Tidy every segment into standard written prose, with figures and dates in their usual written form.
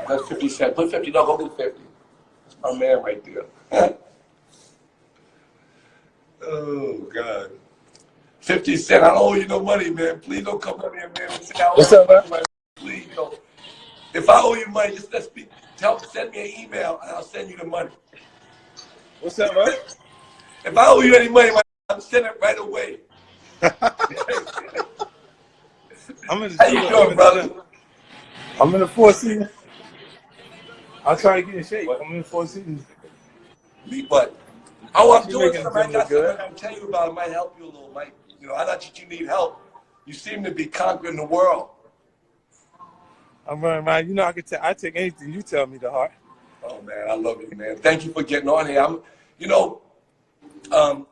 That's 50 cents. Put 50. No, go get 50. That's my man right there. Oh, God. 50 cents. I don't owe you no money, man. Please don't come on here, man, and say I What's owe up, you man? money. Please don't. If I owe you money, just send me an email, and I'll send you the money. What's up, man? If I owe you any money, I'm sending it right away. I'm in the How you doing, brother? I'm in the Four Seasons. I'll try to get in shape. I'm in the Four Seasons. Me what? Oh, I'm She's doing making the something. I gym got look something good. I got to tell you about. It might help you a little. I know that you need help. You seem to be conquering the world. I'm running, man. You know, I take anything you tell me to heart. Oh, man, I love you, man. Thank you for getting on here.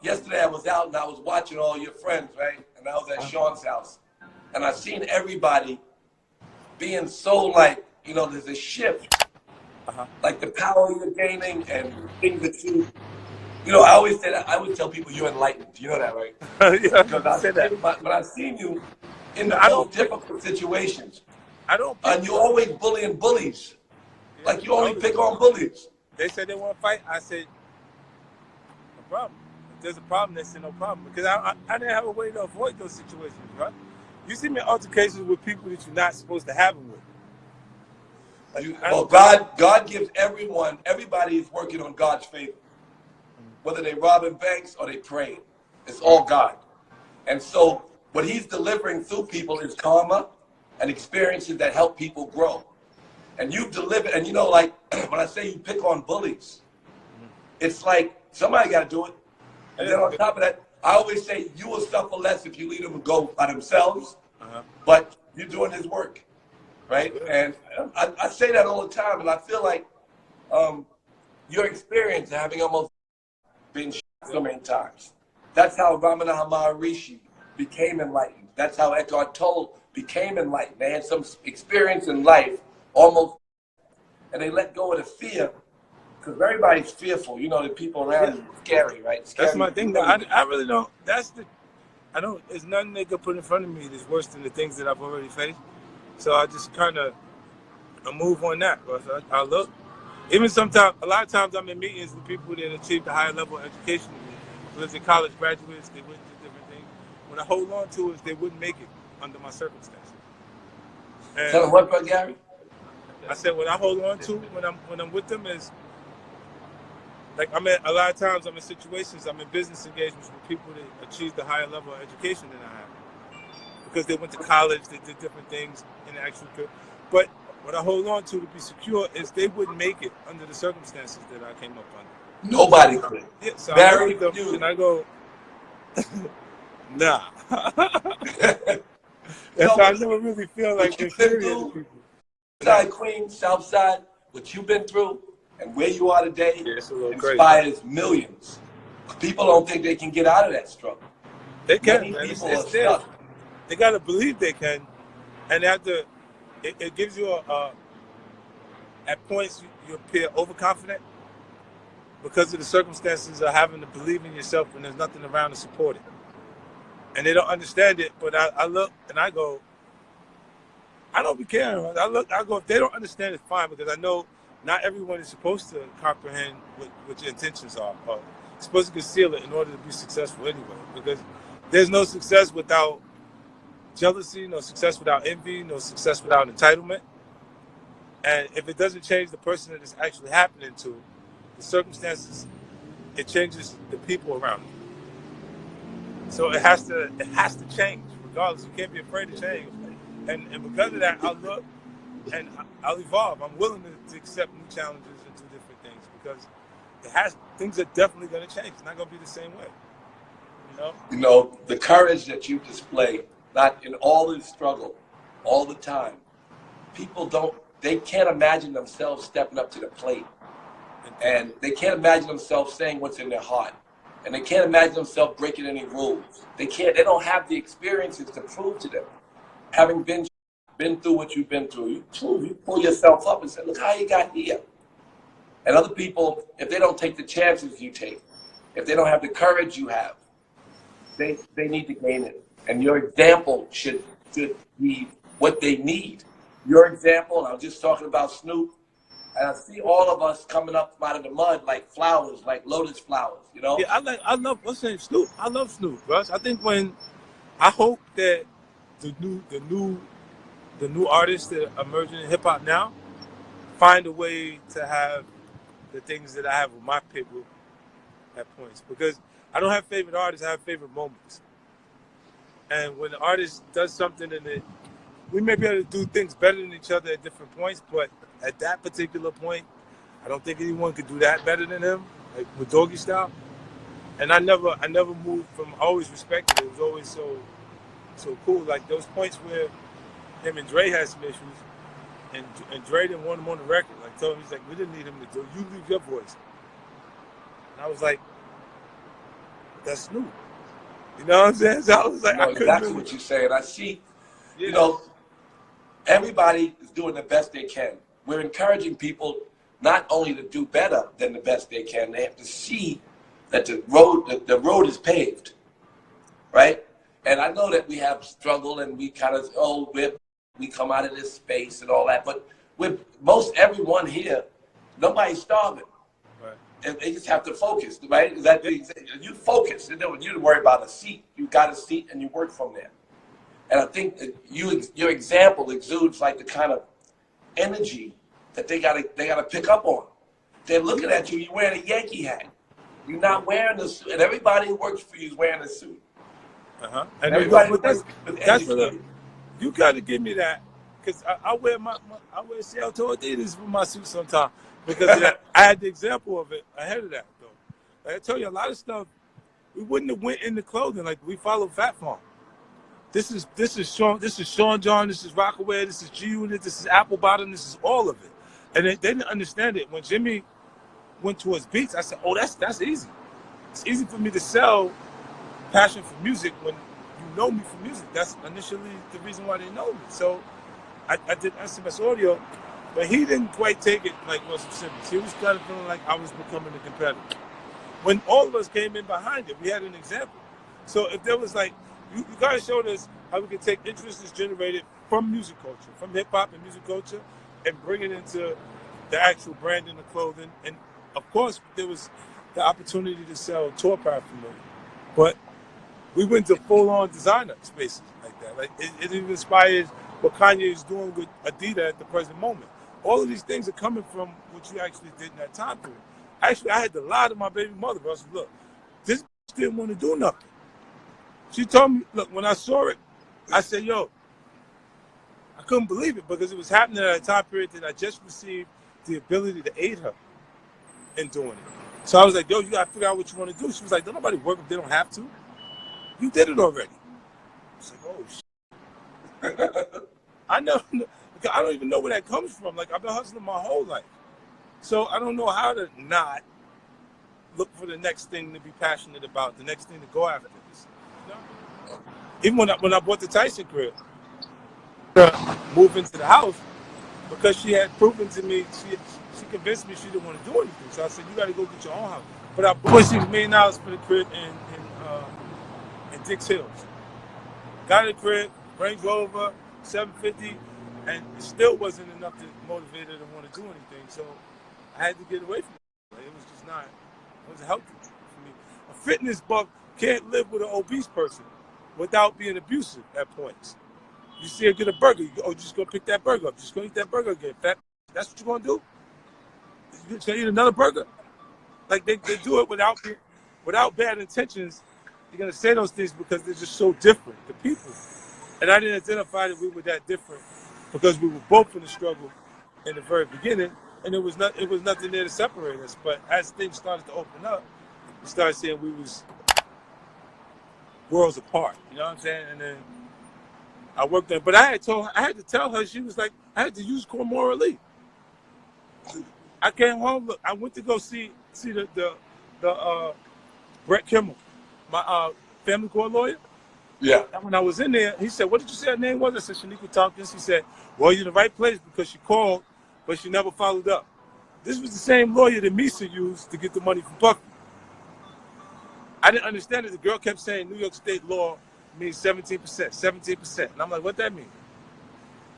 Yesterday I was out and I was watching all your friends, right? And I was at Sean's house. And I seen everybody being so there's a shift. Like the power you're gaining and things that I always say that. I always tell people you're enlightened. You know that, right? Yeah, Because say that. I've seen you in the I most don't pick. difficult situations. I don't pick. And you're always bullying bullies. Yeah, Like you only pick on bullies. They said they want to fight. I said, no problem. If there's a problem, they said no problem. Because I didn't have a way to avoid those situations, right? You see me in altercations with people that you're not supposed to have them with. God gives everybody is working on God's favor. Whether they robbing banks or they praying. It's all God. And so what he's delivering through people is karma and experiences that help people grow. And you've delivered, and when I say you pick on bullies, it's like somebody got to do it. And then on top of that, I always say you will suffer less if you leave them go by themselves, but you're doing his work, right? And I say that all the time, and I feel like your experience having almost been shot so many times. That's how Ramana Maharishi became enlightened. That's how Eckhart Tolle became enlightened. They had some experience in life, almost, and they let go of the fear, because everybody's fearful. The people around you, scary, right? Scary. That's my thing. I really don't. There's nothing they could put in front of me that's worse than the things that I've already faced. So I just kind of move on that. I look. Even sometimes, a lot of times I'm in meetings with people that achieved a higher level of education than me. Whether they're college graduates, they went through different things. What I hold on to is they wouldn't make it under my circumstances. And tell them what, brother Gary? I said what I hold on to when I'm with them is like a lot of times I'm in situations, I'm in business engagements with people that achieved a higher level of education than I have. Because they went to college, they did different things in the actual field. But what I hold on to be secure is they wouldn't make it under the circumstances that I came up under. Nobody could. Yeah, so Very I look at them and I go, nah. That's why I never really feel like inferior to people. Side Queens, South Side, what you've been through and where you are today inspires millions. People don't think they can get out of that struggle. They can, Many man. people It's are there. stuck. They gotta believe they can, and they have to. It gives you at points you appear overconfident because of the circumstances of having to believe in yourself when there's nothing around to support it, and they don't understand it. But I look and I go, I don't be caring. I go, if they don't understand, it's fine, because I know not everyone is supposed to comprehend what your intentions are. Or supposed to conceal it in order to be successful anyway. Because there's no success without jealousy, no success without envy, no success without entitlement. And if it doesn't change the person that it's actually happening to, the circumstances, it changes the people around you. So it has to change, regardless. You can't be afraid to change. And because of that, I'll look and I'll evolve. I'm willing to accept new challenges and do different things, because things are definitely going to change. It's not going to be the same way. The courage that you display, not in all this struggle, all the time. They can't imagine themselves stepping up to the plate. And they can't imagine themselves saying what's in their heart. And they can't imagine themselves breaking any rules. They don't have the experiences to prove to them. Having been through what you've been through, you pull yourself up and say, look how you got here. And other people, if they don't take the chances you take, if they don't have the courage you have, they need to gain it. And your example should be what they need. your example, and I was just talking about Snoop, and I see all of us coming up out of the mud like flowers, like lotus flowers, you know? Yeah, I love what's his name, Snoop. I love Snoop, Russ. I think I hope that the new the new the new artists that are emerging in hip hop now find a way to have the things that I have with my people at points, because I don't have favorite artists, I have favorite moments. And when the artist does something and we may be able to do things better than each other at different points, but at that particular point, I don't think anyone could do that better than him, like with Doggy Style. And I never moved from. I always respected it. It was always so cool. Like those points where him and Dre had some issues, and Dre didn't want him on the record. Like told him, he's like, we didn't need him to do. You leave your voice. And I was like, that's Snoop. You know what I'm saying? So I was like, I know I couldn't exactly really. what you're saying. I see, Yeah. you know, everybody is doing the best they can. We're encouraging people not only to do better than the best they can, they have to see that the road is paved, right? And I know that we have struggle and we kind of, we come out of this space and all that, but with most everyone here, nobody's starving. Right. And they just have to focus, right? Is that you focus? You don't worry about a seat. You got a seat and you work from there. And I think that your example exudes like the kind of energy that they gotta pick up on. They're looking at you. You're wearing a Yankee hat. You're not wearing a suit, and everybody who works for you is wearing a suit. And everybody but that's what you got to give me that, because I wear I wear Seattle Adidas for my suit sometimes, because I had the example of it ahead of that though. Like I tell you, a lot of stuff we wouldn't have went into clothing. Like we follow Fat Farm. This is Sean John, this is Rockaway, this is G Unit, this is Apple Bottom, this is all of it. And they didn't understand it. When Jimmy went towards beats, I said, oh, that's easy. It's easy for me to sell passion for music when you know me for music. That's initially the reason why they know me. So I did SMS audio, but he didn't quite take it like Russell Simmons. He was kind of feeling like I was becoming a competitor. When all of us came in behind it, we had an example. So if there was like, you guys showed us how we could take interest that's generated from music culture, from hip hop and music culture, and bring it into the actual branding of clothing. And of course, there was the opportunity to sell tour paraphernalia, but we went to full-on designer spaces like that. Like it even inspires what Kanye is doing with Adidas at the present moment. All of these things are coming from what you actually did in that time period. Actually, I had to lie to my baby mother. I said, look, this didn't want to do nothing. She told me, look, when I saw it, I said, yo, I couldn't believe it because it was happening at a time period that I just received the ability to aid her in doing it. So I was like, yo, you got to figure out what you want to do. She was like, don't nobody work if they don't have to. You did it already. I was like, oh, shit. I don't even know where that comes from. Like, I've been hustling my whole life. So I don't know how to not look for the next thing to be passionate about, the next thing to go after this. You know? Even when I bought the Tyson crib, move into the house, because she had proven to me, she convinced me she didn't want to do anything. So I said, you got to go get your own house. But I bought $6 million for the crib in Dix Hills. Got a crib, Range Rover, 750, and it still wasn't enough to motivate her to want to do anything. So I had to get away from it. It was just not, it wasn't healthy for me. A fitness buff can't live with an obese person without being abusive at points. You see her get a burger, you go, oh, just go pick that burger up. Just go eat that burger again. That's what you're going to do? You're going to eat another burger? Like they do it without bad intentions. You're going to say those things because they're just so different, the people. And I didn't identify that we were that different because we were both in the struggle in the very beginning, and it was nothing there to separate us. But as things started to open up, we started seeing we was worlds apart. You know what I'm saying? And then I worked there, but I had to tell her, she was like, I had to use Cormora Lee. I came home. Look, I went to go see the Brett Kimmel, my family court lawyer. Yeah. And when I was in there, he said, "What did you say her name was?" I said, "Shaniqua Tompkins." He said, "Well, you're in the right place because she called, but she never followed up." This was the same lawyer that Misa used to get the money from Puffy. I didn't understand it. The girl kept saying New York State law means 17%, 17%. And I'm like, what that mean?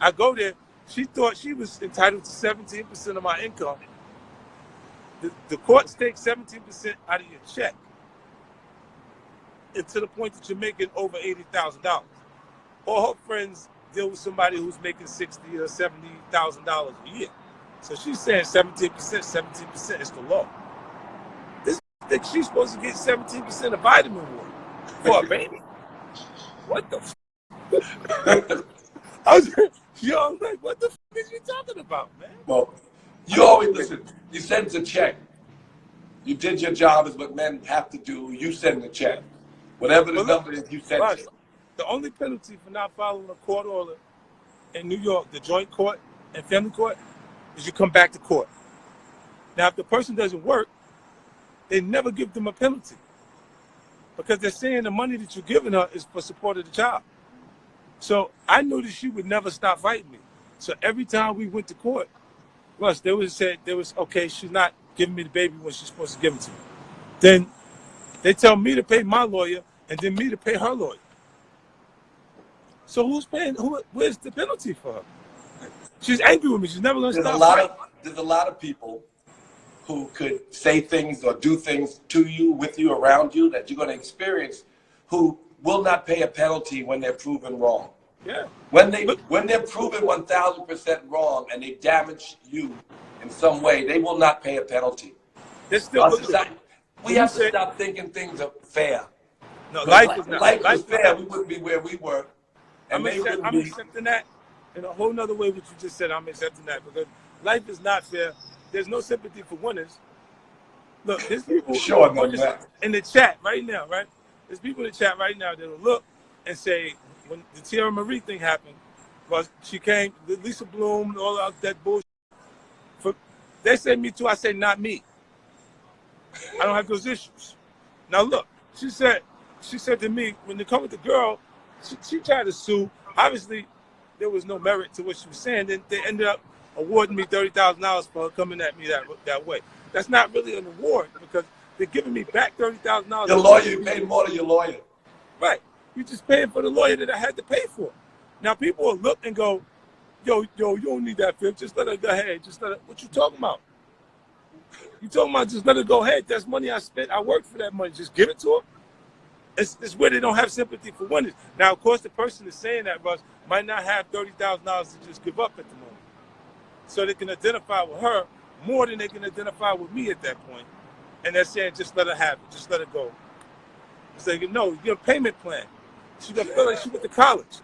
I go there. She thought she was entitled to 17% of my income. The courts take 17% out of your check, and to the point that you're making over $80,000. All her friends deal with somebody who's making $60,000 or $70,000 a year. So she's saying 17% is the law. This thinks she's supposed to get 17% of vitamin water for a baby. What the f? I was, I'm like, what the f is you talking about, man? Well, you always listen. You send a check. You did your job, is what men have to do. You send the check. Whatever the number is, you send it. The only penalty for not following a court order in New York, the joint court and family court, is you come back to court. Now, if the person doesn't work, they never give them a penalty because they're saying the money that you're giving her is for support of the child. So I knew that she would never stop fighting me. So every time we went to court, Russ, they was okay, she's not giving me the baby when she's supposed to give it to me. Then they tell me to pay my lawyer and then me to pay her lawyer. So who's paying? Where's the penalty for her? She's angry with me. She's never going to stop. There's a lot of people who could say things or do things to you, with you, around you that you're going to experience, who will not pay a penalty when they're proven wrong. Yeah. When they're proven 1,000% wrong and they damage you in some way, they will not pay a penalty. We have to stop thinking things are fair. No, life is not. Life was fair. We wouldn't be where we were. I'm accepting that in a whole nother way. What you just said, I'm accepting that because life is not fair. There's no sympathy for winners. Look, there's people in the chat right now, right? There's people in the chat right now that will look and say, when the Teairra Marie thing happened, was she came, Lisa Bloom, and all that bullshit. They say me too. I say not me. I don't have those issues. Now look, she said to me when they come with the girl, she tried to sue. Obviously, there was no merit to what she was saying. Then they ended up awarding me $30,000 for her coming at me that way. That's not really an award because they're giving me back $30,000. Your lawyer, you paid more to your lawyer. Right. You're just paying for the lawyer that I had to pay for. Now people will look and go, yo, you don't need that fifth. Just let her go ahead. Just let her. What you talking about? You talking about just let her go ahead? That's money I spent. I worked for that money. Just give it to her. It's where they don't have sympathy for winners. Now, of course, the person that's saying that, Russ, might not have $30,000 to just give up at the moment. So they can identify with her more than they can identify with me at that point. And they're saying, just let her have it. Just let her go. It's like, no, you get a payment plan. She's going to feel like she went to college.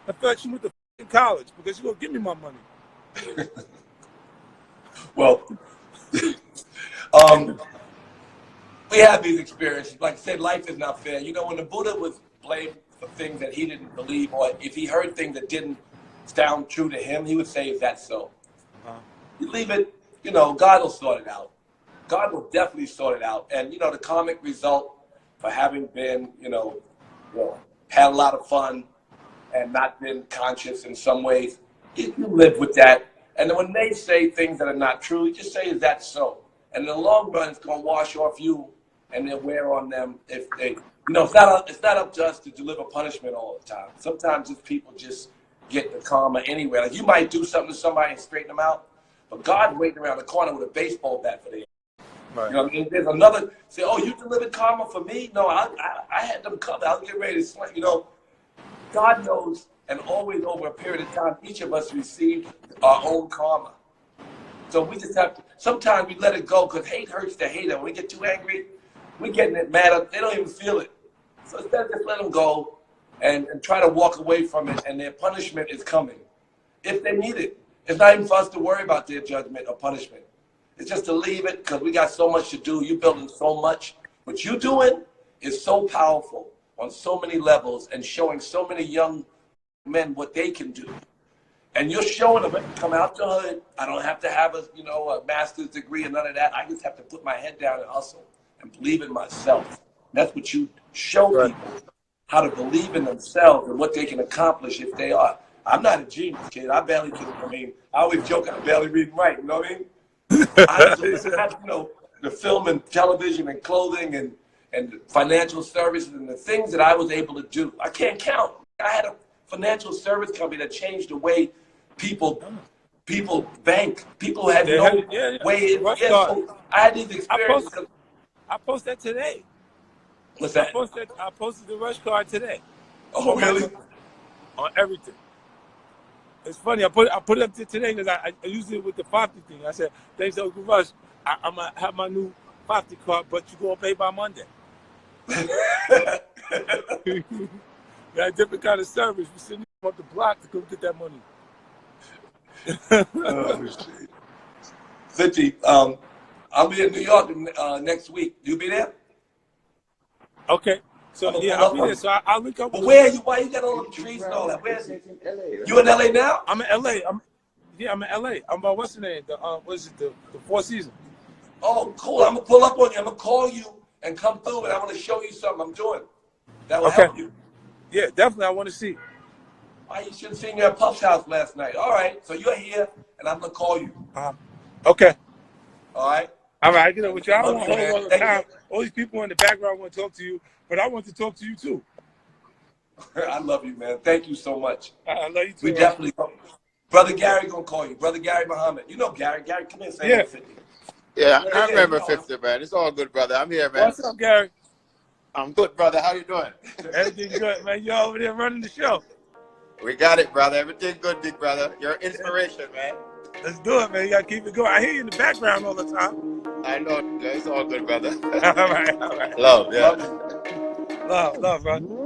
I feel like she went to college because she's going to give me my money. Well, we have these experiences. Like I said, life is not fair. You know, when the Buddha was blamed for things that he didn't believe, or if he heard things that didn't sound true to him, he would say, is that so? You leave it, you know, God will sort it out. God will definitely sort it out. And, you know, the karmic result for having been, you know, had a lot of fun and not been conscious in some ways, you live with that. And then when they say things that are not true, you just say, is that so? And in the long run, it's going to wash off you and they'll wear on them if they, you know, it's not up to us to deliver punishment all the time. Sometimes it's people just get the karma anywhere. Like you might do something to somebody and straighten them out, but God's waiting around the corner with a baseball bat for them. Right. You know what I mean? There's another, say, oh, you delivered karma for me? No, I had them covered. I was getting ready to sling. You know, God knows, and always over a period of time, each of us received our own karma. So we just have to, sometimes we let it go because hate hurts the hater. When we get too angry, we're getting it mad. They don't even feel it. So instead, just let them go and try to walk away from it, and their punishment is coming. If they need it. It's not even for us to worry about their judgment or punishment. It's just to leave it because we got so much to do. You're building so much. What you're doing is so powerful on so many levels and showing so many young men what they can do. And you're showing them, come out the hood. I don't have to have a master's degree and none of that. I just have to put my head down and hustle and believe in myself. That's what you show people, how to believe in themselves and what they can accomplish if they are. I'm not a genius, kid. I barely can, I always joke I barely read and write, you know what I mean? I have, the film and television and clothing and financial services and the things that I was able to do. I can't count. I had a financial service company that changed the way people bank. People had They no had it, yeah. way. The rush Yeah, card. so I had these experiences. I posted that today. What's that? I posted the rush card today. Oh, really? On everything. It's funny. I put it up today because I used it with the 50 thing. I said, thanks to Uncle Rush, I'm gonna have my new 50 card, but you gonna pay by Monday. Got a different kind of service. We sitting up the block to go get that money. Oh, shit. 50. I'll be in New York next week. You be there? Okay. So yeah, I'll be there. So I'll link up. But where are you? Why you got all the trees and all that? Where is it? You in LA now? I'm in LA. I'm in LA. I'm by what's the name? The Four Seasons. Oh, cool. I'm gonna pull up on you. I'm gonna call you and come through, and I want to show you something I'm doing that will help you. Yeah, definitely. I want to see. Why you should have seen you at Puff's house last night. All right, so you're here, and I'm gonna call you. Okay. All right. All right. I get it with you. I don't want to hold all the Thank time. All these people in the background want to talk to you, but I want to talk to you too. I love you, man. Thank you so much. I love you too. We definitely. Brother Gary gonna call you. Brother Gary Muhammad. You know Gary. Gary, come in. Say 50. Yeah, I remember 50, man. It's all good, brother. I'm here, man. What's up, Gary? I'm good, brother. How you doing? Everything good, man. You over there running the show. We got it, brother. Everything good, big brother. You're an inspiration, man. Let's do it, man. You gotta keep it going. I hear you in the background all the time. I know. It's all good, brother. All right. Love, yeah. Love, bro.